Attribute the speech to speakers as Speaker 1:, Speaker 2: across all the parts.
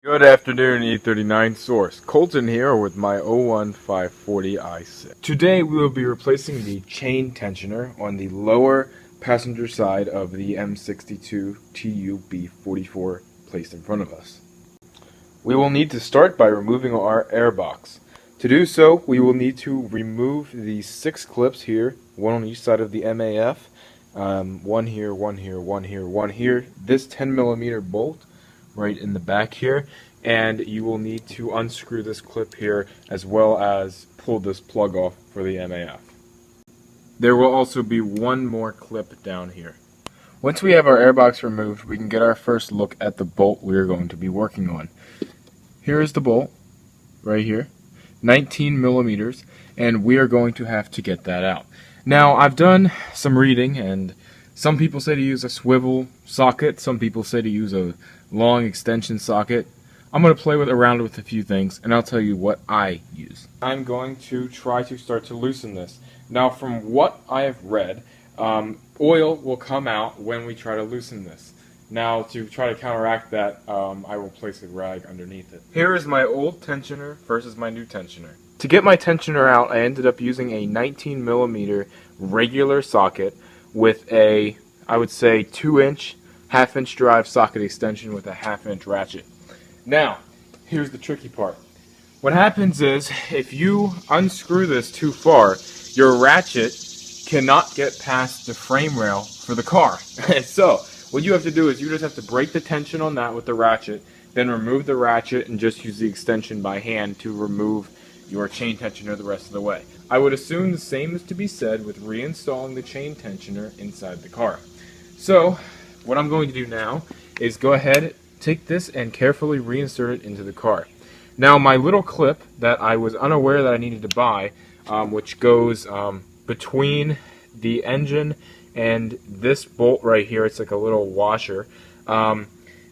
Speaker 1: Good afternoon, E39 source. Colton here with my 01540 i6. Today we will be replacing the chain tensioner on the lower passenger side of the M62 TUB44 placed in front of us. We will need to start by removing our airbox. To do so, we will need to remove the 6 clips here, one on each side of the MAF, one here, one here, one here, one here, this 10mm bolt right in the back here, and you will need to unscrew this clip here as well as pull this plug off for the MAF. There will also be one more clip down here. Once we have our airbox removed, we can get our first look at the bolt we are going to be working on. Here is the bolt, right here, 19mm, and we are going to have to get that out. Now, I've done some reading, and some people say to use a swivel socket, some people say to use a long extension socket. I'm going to play around with a few things, and I'll tell you what I use. I'm going to try to start to loosen this. Now, from what I have read, oil will come out when we try to loosen this. Now, to try to counteract that, I will place a rag underneath it. Here is my old tensioner versus my new tensioner. To get my tensioner out, I ended up using a 19mm regular socket with a, I would say, 2-inch, half-inch drive socket extension with a half-inch ratchet. Now, here's the tricky part. What happens is, if you unscrew this too far, your ratchet cannot get past the frame rail for the car. So, what you have to do is you just have to break the tension on that with the ratchet, then remove the ratchet and just use the extension by hand to remove your chain tensioner the rest of the way. I would assume the same is to be said with reinstalling the chain tensioner inside the car. So, what I'm going to do now is go ahead, take this and carefully reinsert it into the car. Now, my little clip that I was unaware that I needed to buy, which goes between the engine and this bolt right here, it's like a little washer,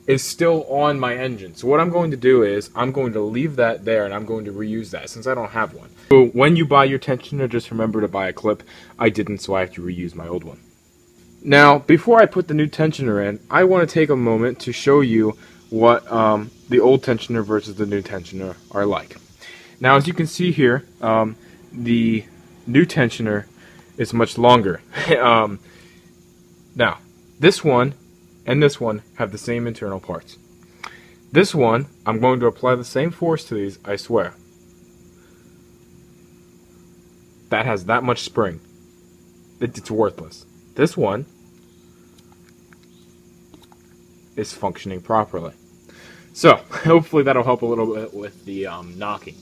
Speaker 1: is still on my engine. So what I'm going to do is I'm going to leave that there and I'm going to reuse that since I don't have one. So when you buy your tensioner, just remember to buy a clip. I didn't, so I have to reuse my old one. Now, before I put the new tensioner in, I want to take a moment to show you what the old tensioner versus the new tensioner are like. Now, as you can see here, the new tensioner is much longer. Now, this one and this one have the same internal parts. This one, I'm going to apply the same force to these, I swear. That has that much spring. It's worthless. This one is functioning properly. So, hopefully that'll help a little bit with the knocking.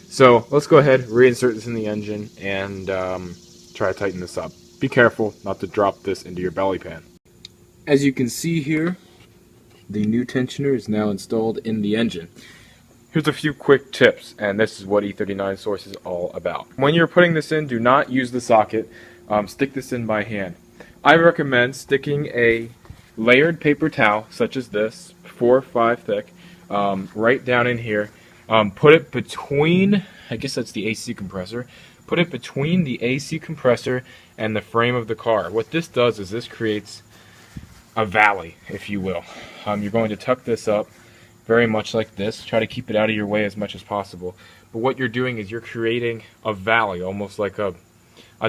Speaker 1: So, let's go ahead, reinsert this in the engine, and try to tighten this up. Be careful not to drop this into your belly pan. As you can see here, the new tensioner is now installed in the engine. Here's a few quick tips, and this is what E39 source is all about. When you're putting this in, do not use the socket. Stick this in by hand. I recommend sticking a layered paper towel, such as this, 4 or 5 thick, right down in here. Put it between, I guess that's the AC compressor, put it between the AC compressor and the frame of the car. What this does is this creates a valley, if you will. You're going to tuck this up very much like this. Try to keep it out of your way as much as possible. But what you're doing is you're creating a valley, almost like a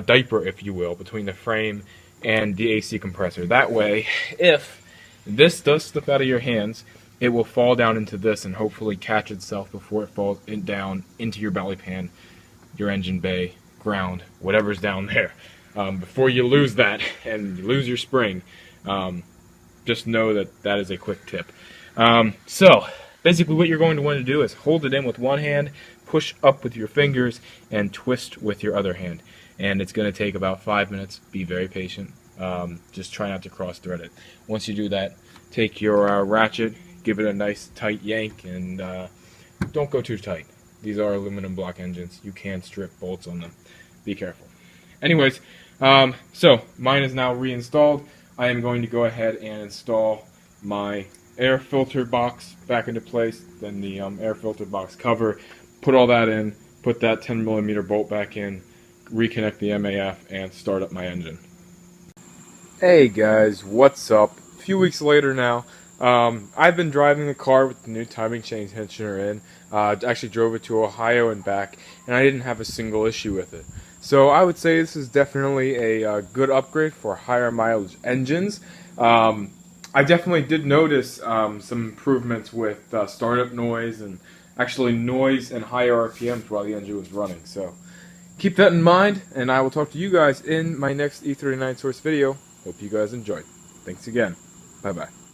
Speaker 1: diaper, if you will, between the frame and the AC compressor. That way, if this does slip out of your hands, it will fall down into this and hopefully catch itself before it falls down into your belly pan, your engine bay, ground, whatever's down there. Before you lose that and you lose your spring, just know that that is a quick tip. So, basically what you're going to want to do is hold it in with one hand, push up with your fingers, and twist with your other hand. And it's going to take about 5 minutes. Be very patient. Just try not to cross thread it. Once you do that, take your ratchet, give it a nice tight yank, and don't go too tight. These are aluminum block engines. You can strip bolts on them. Be careful. Anyways, so mine is now reinstalled. I am going to go ahead and install my air filter box back into place, then the air filter box cover, put all that in, put that 10mm bolt back in, reconnect the MAF, and start up my engine. Hey guys, what's up? A few weeks later now, I've been driving the car with the new timing chain tensioner in. Actually drove it to Ohio and back, and I didn't have a single issue with it. So I would say this is definitely a good upgrade for higher mileage engines. I definitely did notice some improvements with startup noise and actually noise and higher RPMs while the engine was running. So keep that in mind, and I will talk to you guys in my next E39 source video. Hope you guys enjoyed. Thanks again. Bye-bye.